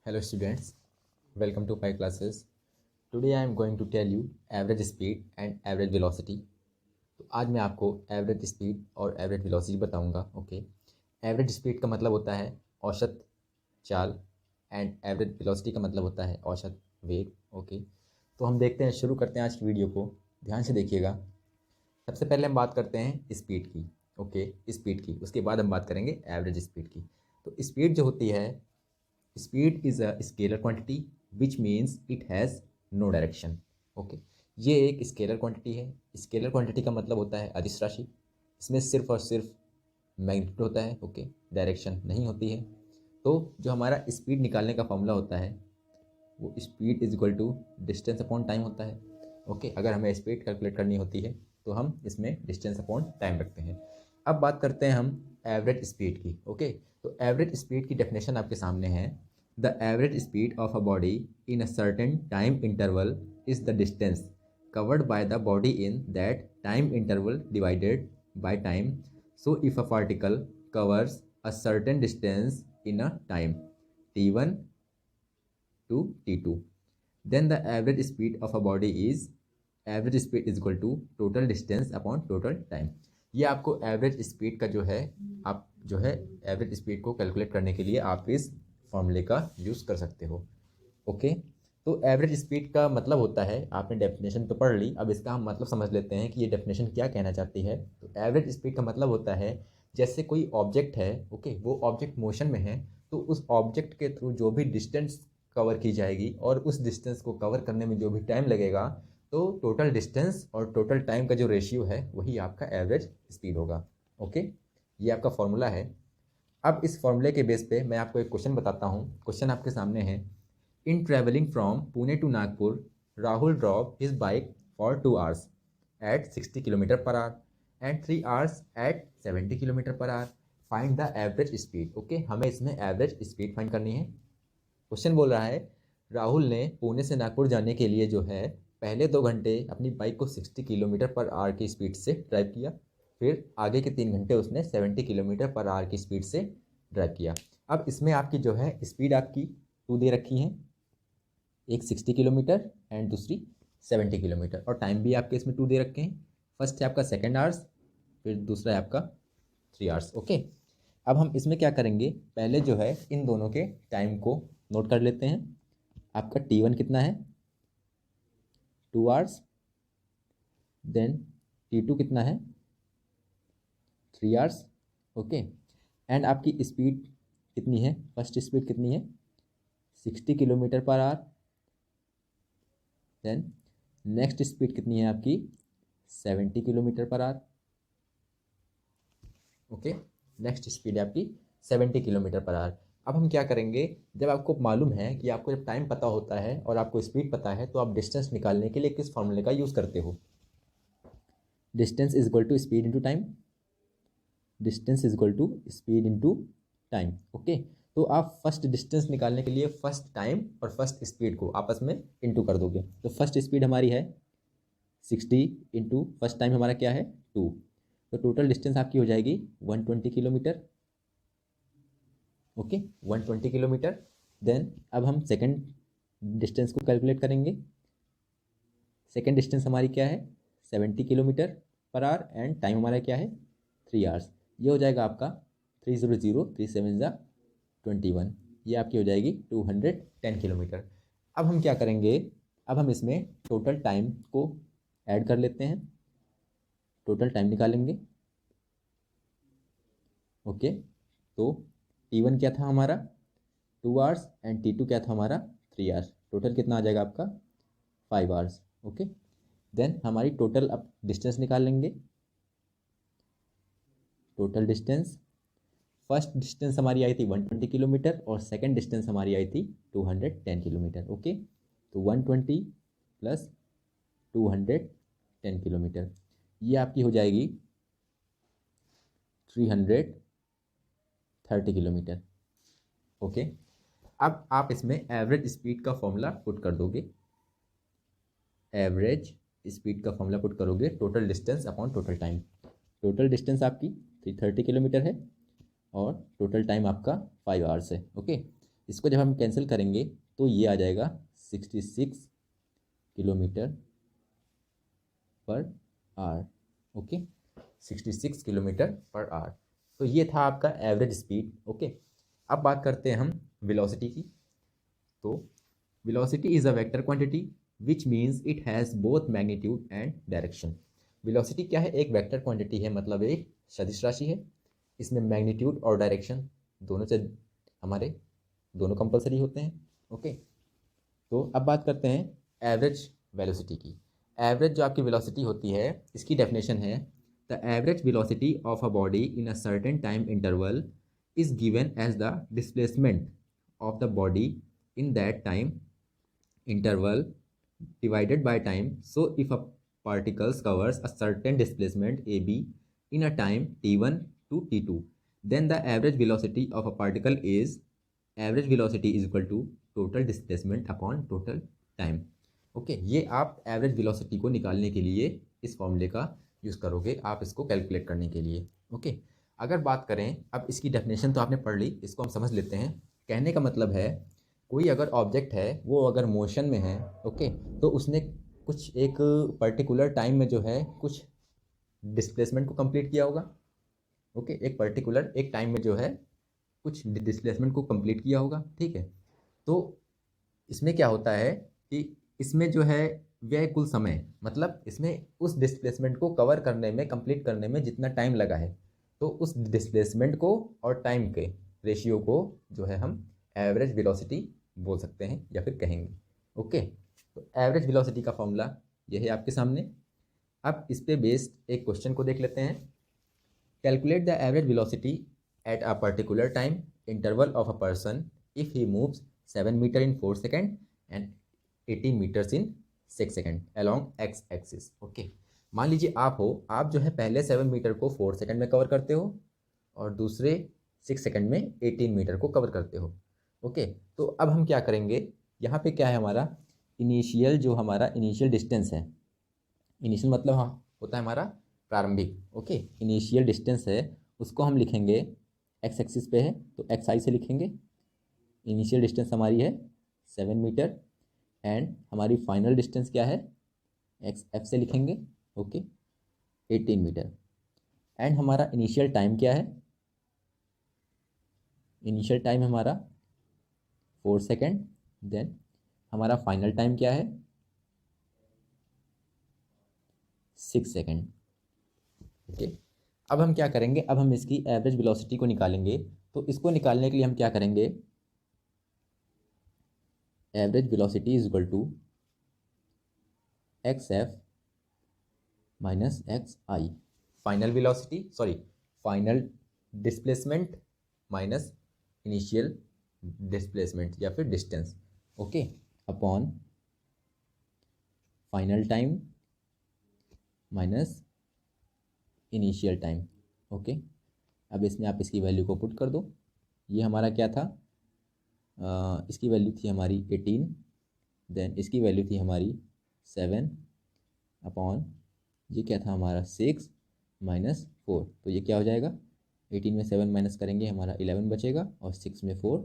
Hello students, welcome to my classes. Today I am going to tell you average speed and average velocity. तो आज मैं आपको average speed और average velocity बताऊंगा. Okay, average speed का मतलब होता है औसत चाल एंड एवरेज वेलोसिटी का मतलब होता है औसत वेग. ओके, तो हम देखते हैं, शुरू करते हैं आज की वीडियो को. ध्यान से देखिएगा. सबसे पहले हम बात करते हैं स्पीड की. ओके, स्पीड की, उसके बाद हम बात करेंगे एवरेज स्पीड की. तो स्पीड जो होती है, speed is a scalar quantity which means it has no direction. Okay, ये एक स्केलर क्वांटिटी है. स्केलर क्वांटिटी का मतलब होता है अदिश राशि. इसमें सिर्फ और सिर्फ मैग्नीट्यूड होता है. ओके, डायरेक्शन नहीं होती है. तो जो हमारा स्पीड निकालने का फॉर्मूला होता है वो speed is equal to distance upon time होता है. ओके, अगर हमें स्पीड कैलकुलेट करनी होती है तो हम इसमें डिस्टेंस अपॉन टाइम रखते हैं. अब बात करते हैं हम एवरेज स्पीड की. ओके, तो एवरेज स्पीड की डेफिनेशन आपके सामने है. The average speed of a body in a certain time interval is the distance covered by the body in that time interval divided by time. So if a particle covers a certain distance in a time t1 to t2, then the average speed of a body is average speed is equal to total distance upon total time. ये आपको average speed का जो है, आप जो है average speed को calculate करने के लिए आप इस फॉर्मूले का यूज़ कर सकते हो. ओके, तो एवरेज स्पीड का मतलब होता है, आपने डेफिनेशन तो पढ़ ली, अब इसका हम मतलब समझ लेते हैं कि ये डेफिनेशन क्या कहना चाहती है. तो एवरेज स्पीड का मतलब होता है जैसे कोई ऑब्जेक्ट है. ओके, वो ऑब्जेक्ट मोशन में है तो उस ऑब्जेक्ट के थ्रू जो भी डिस्टेंस कवर की जाएगी और उस डिस्टेंस को कवर करने में जो भी टाइम लगेगा, तो टोटल डिस्टेंस और टोटल टाइम का जो रेशियो है वही आपका एवरेज स्पीड होगा. ओके, ये आपका फॉर्मूला है. अब इस फॉर्मूले के बेस पे मैं आपको एक क्वेश्चन बताता हूँ. क्वेश्चन आपके सामने है. In traveling from Pune to Nagpur, Rahul drove his bike for 2 hours at 60 km per hour and 3 hours at 70 km per hour. Find the average speed. Okay, हमें इसमें एवरेज स्पीड फाइंड करनी है. Question बोल रहा है राहुल ने पुणे से नागपुर जाने के लिए जो है पहले 2 घंटे अपनी बाइक को 60 किलोमीटर पर आवर की स्पीड से ड्राइव किया. फिर आगे के 3 घंटे उसने 70 किलोमीटर पर आवर की स्पीड से ड्राइव किया. अब इसमें आपकी जो है स्पीड आपकी 2 दे रखी हैं, एक 60 किलोमीटर एंड दूसरी 70 किलोमीटर, और टाइम भी आपके इसमें 2 दे रखे हैं. फर्स्ट है आपका सेकेंड आवर्स, फिर दूसरा है आपका 3 आवर्स. ओके, अब हम इसमें क्या करेंगे, पहले जो है इन दोनों के टाइम को नोट कर लेते हैं. आपका T1 कितना है, 2 आवर्स. देन T2 कितना है, 3 आवर्स. ओके, एंड आपकी स्पीड कितनी है, फर्स्ट स्पीड कितनी है, 60 kilometre per hour. Then next speed कितनी है आपकी, 70 kilometre per hour. Okay, next speed है आपकी 70 किलोमीटर पर आवर. अब हम क्या करेंगे, जब आपको मालूम है कि आपको जब टाइम पता होता है और आपको स्पीड पता है तो आप डिस्टेंस निकालने के लिए किस फॉर्मूले का यूज़ करते हो. Distance is equal to speed into time. Distance is equal to speed into time. Okay, तो आप फर्स्ट डिस्टेंस निकालने के लिए फर्स्ट टाइम और फर्स्ट स्पीड को आपस में इंटू कर दोगे. तो फर्स्ट स्पीड हमारी है 60 इंटू फर्स्ट टाइम हमारा क्या है 2. तो टोटल डिस्टेंस आपकी हो जाएगी 120 किलोमीटर. Okay, 120 kilometre. देन अब हम सेकंड डिस्टेंस को कैलकुलेट करेंगे. सेकंड डिस्टेंस हमारी क्या है, 70 kilometre per hour and time हमारा क्या है 3 आवर्स. ये हो जाएगा आपका 300 3 7 21. ये आपकी हो जाएगी 210 किलोमीटर. अब हम क्या करेंगे, अब हम इसमें टोटल टाइम को ऐड कर लेते हैं, टोटल टाइम निकालेंगे. ओके, तो T1 क्या था हमारा 2 आवर्स एंड T2 क्या था हमारा 3 आवर्स. टोटल कितना आ जाएगा आपका 5 आवर्स. ओके, देन हमारी टोटल अब डिस्टेंस निकाल लेंगे. टोटल डिस्टेंस, फर्स्ट डिस्टेंस हमारी आई थी 120 किलोमीटर और सेकंड डिस्टेंस हमारी आई थी 210 किलोमीटर. ओके, तो 120 प्लस 210 किलोमीटर, ये आपकी हो जाएगी 330 किलोमीटर. ओके, अब आप इसमें एवरेज स्पीड का फॉर्मूला पुट कर दोगे. एवरेज स्पीड का फॉर्मूला पुट करोगे total distance upon total time. Total distance आपकी 330 किलोमीटर है और टोटल टाइम आपका 5 आवर्स है. ओके, इसको जब हम कैंसिल करेंगे तो ये आ जाएगा 66 kilometre per hour. Okay, 66 kilometre per hour. तो ये था आपका एवरेज स्पीड। ओके, अब बात करते हैं हम वेलोसिटी की। तो velocity is a vector quantity which means it has both magnitude and direction. Velocity क्या है? एक वेक्टर क्वांटिटी है, मतलब एक सदिश राशि है। इसमें मैग्नीट्यूड और डायरेक्शन दोनों से हमारे दोनों कंपलसरी होते हैं। ओके, तो अब बात करते हैं एवरेज वेलोसिटी की। एवरेज जो आपकी वेलोसिटी होती है, इसकी डेफिनेशन है the average velocity of a body in a certain time interval is given as the displacement of the body in that time interval divided by time. So if a particles covers a certain displacement ab in a time t1 to t2, then the average velocity of a particle is average velocity is equal to total displacement upon total time. Okay, ये आप average velocity को निकालने के लिए इस फॉर्मूले का use करोगे, आप इसको कैलकुलेट करने के लिए। ओके, अगर बात करें, अब इसकी डेफिनेशन तो आपने पढ़ ली, इसको हम समझ लेते हैं। कहने का मतलब है कोई अगर ऑब्जेक्ट है वो अगर मोशन में है, ओके, तो उसने कुछ एक पर्टिकुलर टाइम में जो है कुछ डिस्प्लेसमेंट को कंप्लीट किया होगा। ओके, एक पर्टिकुलर एक टाइम में जो है कुछ डिस्प्लेसमेंट को कंप्लीट किया होगा। ठीक है, तो इसमें क्या होता है कि इसमें जो है व्यय कुल समय, मतलब इसमें उस डिस्प्लेसमेंट को कवर करने में, कंप्लीट करने में जितना टाइम लगा है, तो उस डिस्प्लेसमेंट को और टाइम के रेशियो को जो है हम एवरेज वेलोसिटी बोल सकते हैं या फिर कहेंगे। ओके, तो एवरेज वेलोसिटी का फॉर्मूला यह है आपके सामने। अब इस पे बेस्ड एक क्वेश्चन को देख लेते हैं। Calculate the average velocity at a particular time interval of a person if he moves 7 metre in 4 second and 18 metres in 6 second along x axis. Okay, मान लीजिए आप हो, आप जो है पहले 7 मीटर को 4 सेकेंड में कवर करते हो और दूसरे 6 सेकेंड में 18 मीटर को कवर करते हो। ओके, तो अब हम क्या करेंगे, यहाँ पे क्या है हमारा इनिशियल, जो हमारा इनिशियल डिस्टेंस है, इनिशियल मतलब हाँ होता है हमारा प्रारंभिक। ओके, इनिशियल डिस्टेंस है, उसको हम लिखेंगे एक्स एक्सिस पे है तो एक्स आई से लिखेंगे। इनिशियल डिस्टेंस हमारी है 7 मीटर एंड हमारी फाइनल डिस्टेंस क्या है, एक्स एफ से लिखेंगे। ओके, 18 मीटर एंड हमारा इनिशियल टाइम क्या है, इनिशियल टाइम हमारा 4 सेकेंड, देन हमारा फाइनल टाइम क्या है 6 सेकेंड। ओके, अब हम क्या करेंगे, अब हम इसकी एवरेज वेलोसिटी को निकालेंगे। तो इसको निकालने के लिए हम क्या करेंगे, average velocity is equal to x f minus x i, final velocity sorry final displacement minus initial displacement या फिर distance. Okay, upon final time minus initial time. Okay, अब इसमें आप इसकी वैल्यू को पुट कर दो। ये हमारा क्या था, इसकी वैल्यू थी हमारी 18, देन इसकी वैल्यू थी हमारी 7 अपॉन ये क्या था हमारा 6 माइनस 4। तो ये क्या हो जाएगा, 18 में 7 माइनस करेंगे हमारा 11 बचेगा और 6 में 4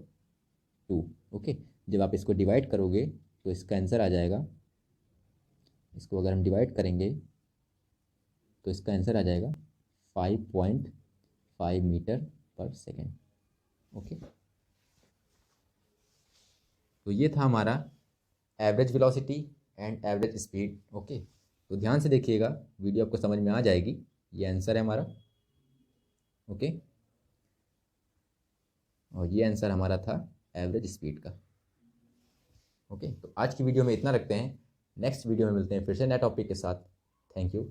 2। ओके, जब आप इसको डिवाइड करोगे तो इसका आंसर आ जाएगा, इसको अगर हम डिवाइड करेंगे तो इसका आंसर आ जाएगा 5.5 मीटर पर सेकेंड। ओके, तो ये था हमारा average velocity and average speed. Okay, तो ध्यान से देखिएगा, वीडियो आपको समझ में आ जाएगी। ये आंसर है हमारा। ओके, और ये आंसर हमारा था एवरेज स्पीड का। ओके, तो आज की वीडियो में इतना रखते हैं, नेक्स्ट वीडियो में मिलते हैं फिर से नए टॉपिक के साथ। Thank you.